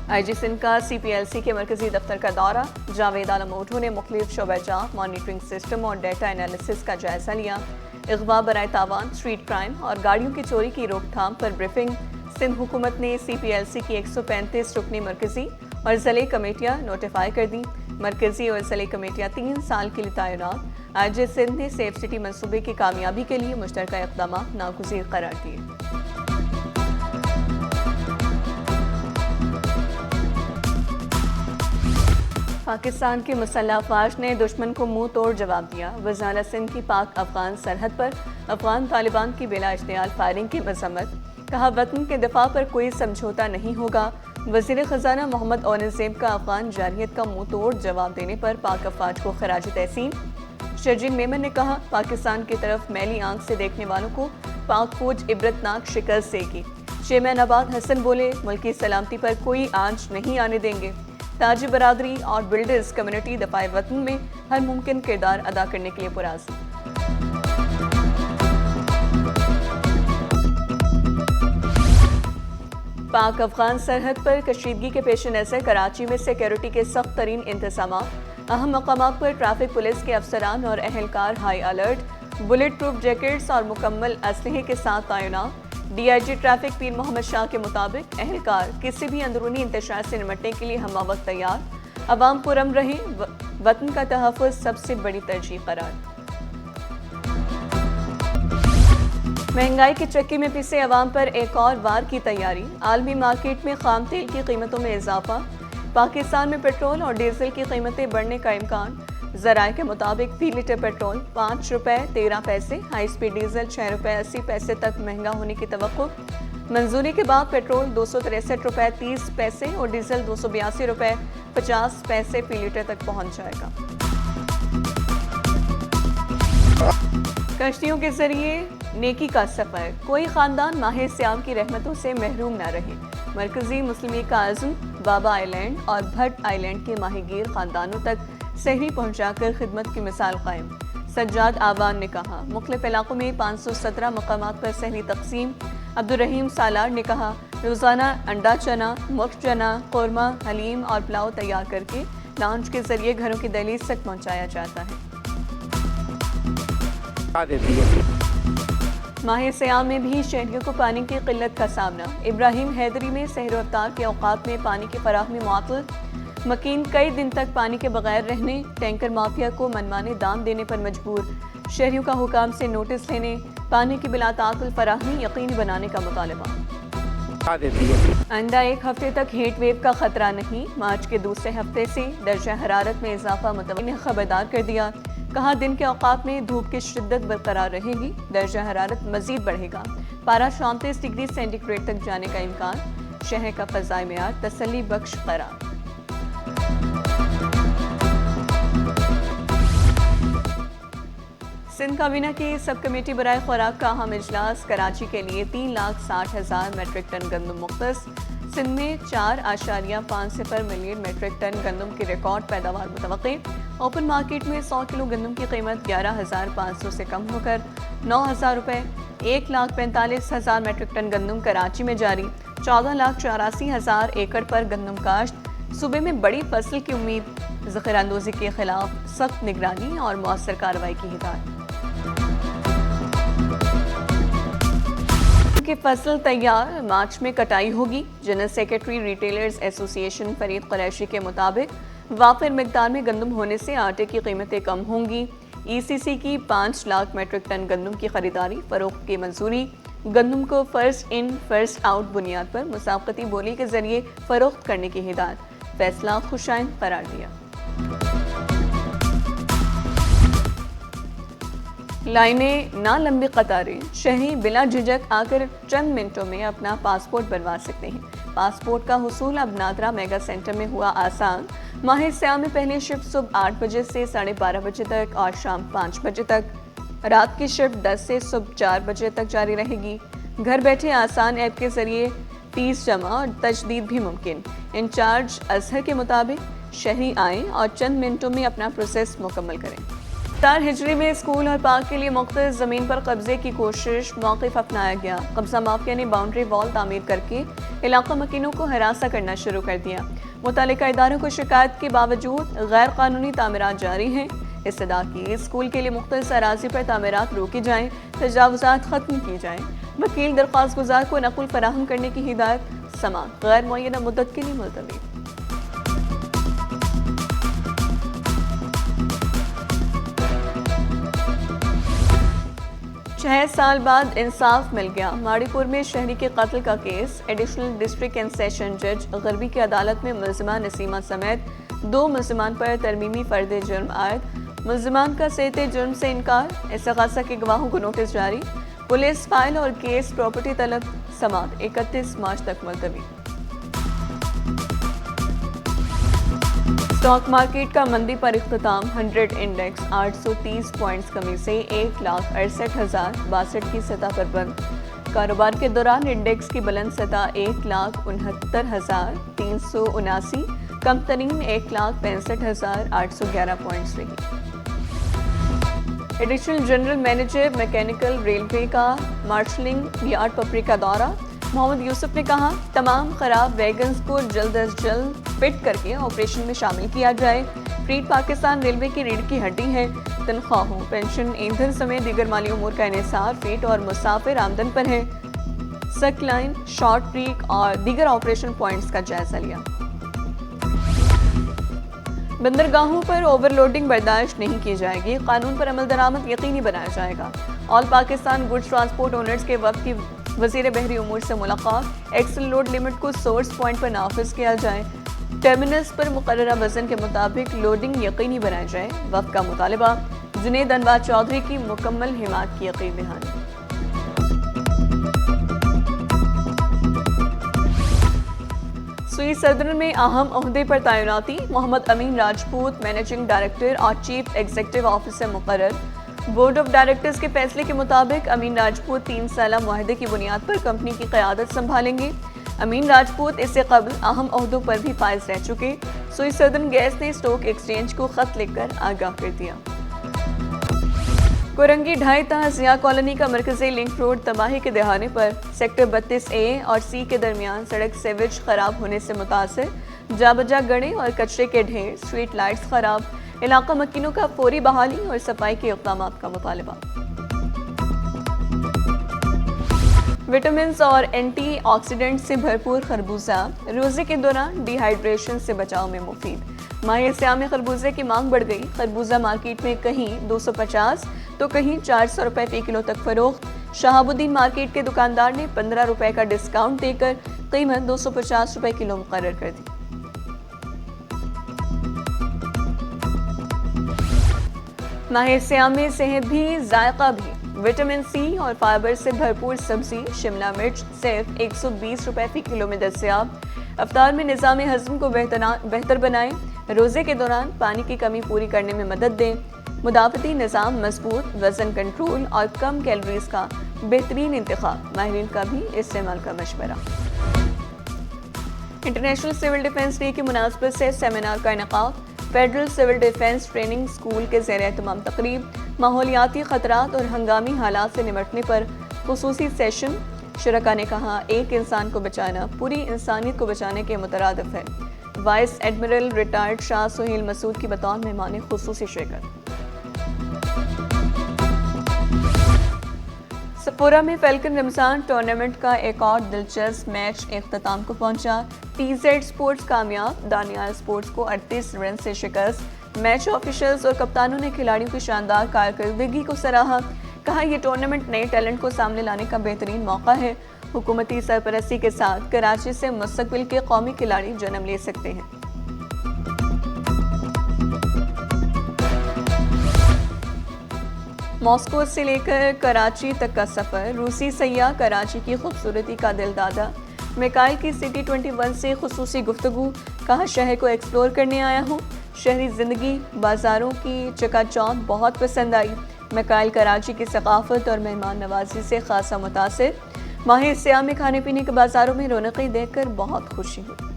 आई जी सिंध का CPLC के मरकजी दफ्तर का दौरा। जावेद आलम ओढू ने मुख्तलिफ शोबा जात, मॉनिटरिंग सिस्टम और डेटा एनालिसिस का जायजा लिया। इग़वा बराए तावान, स्ट्रीट क्राइम और गाड़ियों की चोरी की रोकथाम पर ब्रीफिंग। सिंध हुकूमत ने CPLC की 135 रुकनी मरकजी और ज़िले कमेटियाँ नोटिफाई कर दी। मरकजी और ज़िले कमेटियाँ 3 साल के लिए तैनात। आई जी सिंध ने सेफ सिटी मनसूबे की कामयाबी के लिए मुश्तरका इक़दाम नागुज़ीर करार दिए। पाकिस्तान की मुसल्लह अफ़वाज ने दुश्मन को मुंह तोड़ जवाब दिया। वज़ारत सिंध की पाक अफ़गान सरहद पर अफ़गान तालिबान की बिला इश्तियाल फायरिंग की मज़म्मत। कहा, वतन के दिफा पर कोई समझौता नहीं होगा। वज़ीर ख़ज़ाना मोहम्मद औरंगज़ेब का अफ़गान जारहियत का मुंह तोड़ जवाब देने पर पाक अफ़वाज को खराज तहसीन। शर्जील मेमन ने कहा, पाकिस्तान की तरफ मैली आंख से देखने वालों को पाक फौज इबरतनाक शिकस्त देगी। चेयरमैन आबाद हसन बोले, मुल्की सलामती पर कोई आंच नहीं आने देंगे। ताजी बरादरी और बिल्डर्स कम्युनिटी दफाए वतन में हर मुमकिन किरदार अदा करने के लिए पुराज़। पाक अफगान सरहद पर कशीदगी के पेश नज़र कराची में सिक्योरिटी के सख्त तरीन इंतजाम। अहम मकामात पर ट्रैफिक पुलिस के अफसरान और अहलकार high alert, bullet proof jackets और मुकम्मल असलहे के साथ तैनात। DIG ट्रैफिक पीर मोहम्मद शाह के मुताबिक अहलकार किसी भी अंदरूनी इंतशार से निपटने के लिए हम वक्त तैयार। अवाम पुरअमन रहे, वतन का तहफ़्फ़ुज़ सबसे बड़ी तरजीह करार। महंगाई की चक्की में पिसे अवाम पर एक और वार की तैयारी। आलमी मार्केट में खाम तेल की कीमतों में इजाफा। पाकिस्तान में पेट्रोल और डीजल की कीमतें बढ़ने का इम्कान। ज़राए के मुताबिक फी लीटर पेट्रोल 5 रुपये 13 पैसे, हाई स्पीड डीजल 6 रुपये 80 पैसे तक महंगा होने की तवक्को। मंजूरी के बाद पेट्रोल 263 रुपये 30 पैसे और डीजल 282 रुपये 50 पैसे फी लीटर तक पहुंच जाएगा। कश्तियों के जरिए नेकी का सफ़र, कोई ख़ानदान माह सियाम की रहमतों से महरूम न रहे। मरकजी मुस्लिम लीग का आज़म बाबा आइलैंड और भट्ट आइलैंड के माहीगीर ख़ानदानों तक सहरी पहुंचाकर खिदमत की मिसाल कायम। सज्जाद आवान ने कहा, मुख्तलिफ इलाकों में 517 मकामात पर सहरी तकसीम। अब्दुर्रहीम सालार ने कहा, रोज़ाना अंडा चना, मुफ्त चना, कौरमा, हलीम और पुलाव तैयार करके लॉन्च के जरिए घरों की दहलीज तक पहुंचाया जाता है। माह सियाम में भी शहरियों को पानी की किल्लत का सामना। इब्राहिम हैदरी में सहर अफ्तार के औकात में पानी की फराहमी मुअत्तल। मकीन कई दिन तक पानी के बगैर रहने, टैंकर माफिया को मनमाने दाम देने पर मजबूर। शहरियों का हुकाम से नोटिस लेने, पानी की बिलाताकुल फराहमी यकीनी बनाने का मुतालबा। आइंदा एक हफ्ते तक हीट वेव का खतरा नहीं। मार्च के दूसरे हफ्ते से दर्जा हरारत में इजाफा मुतवक्किल ने खबरदार कर दिया। कहा, दिन के औकात में धूप की शिद्दत बरकरार रहेगी, दर्जा हरारत मजीद बढ़ेगा। पारा 34 डिग्री सेंटीग्रेड तक जाने का इम्कान। शहर का फ़ज़ाए मेयार तसल्ली बख्श करार। सिंध काबीना की सब कमेटी बराए खुराक का अहम इजलास। कराची के लिए 3,60,000 मेट्रिक टन गंदम मुख्तस। सिंध में 4.50 मिलियन मेट्रिक टन गंदम की रिकॉर्ड पैदावार मुतवक्की। ओपन मार्केट में 100 किलो गंदम की कीमत 11,500 से कम होकर 9,000 रुपये। 1,45,000 मेट्रिक टन गंदम कराची में जारी। 14,84,000 एकड़ पर गंदम काश्त। सूबे में बड़ी फसल की उम्मीद। ज़ख़ीराअंदोज़ी के खिलाफ सख्त निगरानी और मौसर कार्रवाई की हिदायत। की फसल तैयार, मार्च में कटाई होगी। General secretary retailers association Farid Qureshi के मुताबिक वाफिर मिकदार में गंदम होने से आटे की कीमतें कम होंगी। ECC की 5 लाख मेट्रिक टन गंदम की खरीदारी, फरोख्त की मंजूरी। गंदम को फर्स्ट इन फर्स्ट आउट बुनियाद पर मुसावकती बोली के जरिए फरोख्त करने की हिदायत। फैसला खुशाइन करार दिया। लाइनें ना लंबी कतारें, शहरी बिला झिझक आकर चंद मिनटों में अपना पासपोर्ट बनवा सकते हैं। पासपोर्ट का हुसूल अब नादरा मेगा सेंटर में हुआ आसान। माह सियाम में पहली शिफ्ट सुबह 8 बजे से 12:30 बजे तक और शाम 5 बजे तक। रात की शिफ्ट 10 से सुबह 4 बजे तक जारी रहेगी। घर बैठे आसान ऐप के जरिए फीस जमा और तजदीद भी मुमकिन। इंचार्ज अजहर के मुताबिक शहरी आएँ और चंद मिनटों में अपना प्रोसेस मुकम्मल करें। 1000 ہجری میں اسکول اور پارک کے لیے مختص زمین پر قبضے کی کوشش، موقف اپنایا گیا۔ قبضہ مافیا نے باؤنڈری وال تعمیر کر کے علاقہ مکینوں کو ہراساں کرنا شروع کر دیا۔ متعلقہ اداروں کو شکایت کے باوجود غیر قانونی تعمیرات جاری ہیں۔ استدعا کی اسکول کے لیے مختص اراضی پر تعمیرات روکی جائیں، تجاوزات ختم کی جائیں۔ وکیل درخواست گزار کو نقل فراہم کرنے کی ہدایت، سماعت غیر معینہ مدت کے لیے ملتوی۔ 6 سال بعد انصاف مل گیا۔ ماڑی پور میں شہری کے قتل کا case, additional district and session جج غربی کی عدالت میں ملزمہ نسیمہ سمیت 2 ملزمان پر ترمیمی فرد جرم عائد۔ ملزمان کا صحت جرم سے انکار، استغاثہ کے گواہوں کو نوٹس جاری۔ پولیس فائل اور کیس پراپرٹی طلب، سماعت 31 مارچ تک ملتوی۔ اسٹاک مارکیٹ کا مندی پر اختتام، 100 انڈیکس 830 پوائنٹس کمی سے 1,68,062 کی سطح پر بند۔ کاروبار کے دوران انڈیکس کی بلند سطح 1,69,379، کم ترین 1,65,811 پوائنٹس رہی۔ Additional general manager mechanical railway کا مارشلنگ یارڈ پپری کا دورہ، محمد یوسف نے کہا تمام خراب ویگنز کو جلد از جلد فٹ کر کے آپریشن میں شامل کیا جائے۔ فریٹ پاکستان ریلوے کی ریڑھ کی ہڈی ہے۔ تنخواہوں، پینشن، ایندھن سمیت دیگر مالی امور کا انحصار فیٹ اور مسافر آمدن پر ہے۔ سک لائن، شارٹ ٹریک اور دیگر آپریشن پوائنٹس کا جائزہ لیا۔ بندرگاہوں پر اوور لوڈنگ برداشت نہیں کی جائے گی، قانون پر عمل درآمد یقینی بنایا جائے گا۔ آل پاکستان گڈز ٹرانسپورٹ اونرز کے وفد کی وزیر بحری امور سے ملاقات، ایکسل لوڈ لمٹ کو سورس پوائنٹ پر نافذ کیا جائے، ٹرمینلز پر مقررہ وزن کے مطابق لوڈنگ یقینی بنایا جائے۔ وفد کا مطالبہ، جنید انوار چودھری کی مکمل حمایت کی یقین دہانی۔ سوئس صدر میں اہم عہدے پر تعیناتی، محمد امین راجپوت مینیجنگ ڈائریکٹر اور چیف ایگزیکٹو آفیسر مقرر۔ بورڈ آف ڈائریکٹرز کے فیصلے کے مطابق امین راجپوت 3 سالہ معاہدے کی بنیاد پر کمپنی کی قیادت سنبھالیں گے۔ امین راجپوت اس سے قبل اہم عہدوں پر بھی فائز رہ چکے۔ سوئس سدرن گیس نے اسٹاک ایکسچینج کو خط لکھ کر آگاہ کر دیا۔ کورنگی 2.5 تا ضیاء کالونی کا مرکزی لنک روڈ تباہی کے دہانے پر، سیکٹر 32A اور C کے درمیان سڑک سیویج خراب ہونے سے متاثر، جا بجا گڑے اور کچرے کے ڈھیر، اسٹریٹ لائٹس خراب، علاقہ مکینوں کا فوری بحالی اور صفائی کے اقدامات کا مطالبہ۔ وٹامنز اور اینٹی آکسیڈنٹ سے بھرپور خربوزہ روزے کے دوران ڈی ہائیڈریشن سے بچاؤ میں مفید۔ ماہ سیام میں خربوزے کی مانگ بڑھ گئی، خربوزہ مارکیٹ میں کہیں 250 تو کہیں 400 روپے فی کلو تک فروخت۔ شہاب الدین مارکیٹ کے دکاندار نے 15 روپے کا ڈسکاؤنٹ دے کر قیمت 250 روپے کلو مقرر کر دی۔ ماہ سیام میں صحت بھی ذائقہ بھی، وٹامن سی اور فائبر سے بھرپور سبزی شملہ مرچ صرف 120 روپے فی کلو میں دستیاب۔ افطار میں نظام ہضم کو بہتر بنائیں، روزے کے دوران پانی کی کمی پوری کرنے میں مدد دیں۔ مدافعتی نظام مضبوط، وزن کنٹرول اور کم کیلوریز کا بہترین انتخاب، ماہرین کا بھی استعمال کا مشورہ۔ انٹرنیشنل سول ڈیفنس ڈے کی مناسبت سے سیمینار کا انعقاد، federal civil defence training school کے زیر اہتمام تقریب، ماحولیاتی خطرات اور ہنگامی حالات سے نمٹنے پر خصوصی سیشن۔ شرکاء نے کہا ایک انسان کو بچانا پوری انسانیت کو بچانے کے مترادف ہے۔ وائس ایڈمرل ریٹائرڈ شاہ سہیل مسعود کی بطور مہمان خصوصی شرکت۔ سپورہ میں فیلکن رمضان ٹورنامنٹ کا ایک اور دلچسپ میچ اختتام کو پہنچا۔ ٹی زیڈ سپورٹس کامیاب، دانیال سپورٹس کو 38 رن سے شکست۔ میچ آفیشلز اور کپتانوں نے کھلاڑیوں کی شاندار کارکردگی کو سراہا، کہا یہ ٹورنامنٹ نئے ٹیلنٹ کو سامنے لانے کا بہترین موقع ہے۔ حکومتی سرپرستی کے ساتھ کراچی سے مستقبل کے قومی کھلاڑی جنم لے سکتے ہیں۔ ماسکو سے لے کر کراچی تک کا سفر، روسی سیاح کراچی کی خوبصورتی کا دل دادا۔ میکائل کی سٹی 21 سے خصوصی گفتگو، کہا شہر کو ایکسپلور کرنے آیا ہوں، شہری زندگی بازاروں کی چکا چوند بہت پسند آئی۔ میکائل کراچی کی ثقافت اور مہمان نوازی سے خاصا متاثر، ماہ سیام میں کھانے پینے کے بازاروں میں رونقیں دیکھ کر بہت خوشی ہوئی۔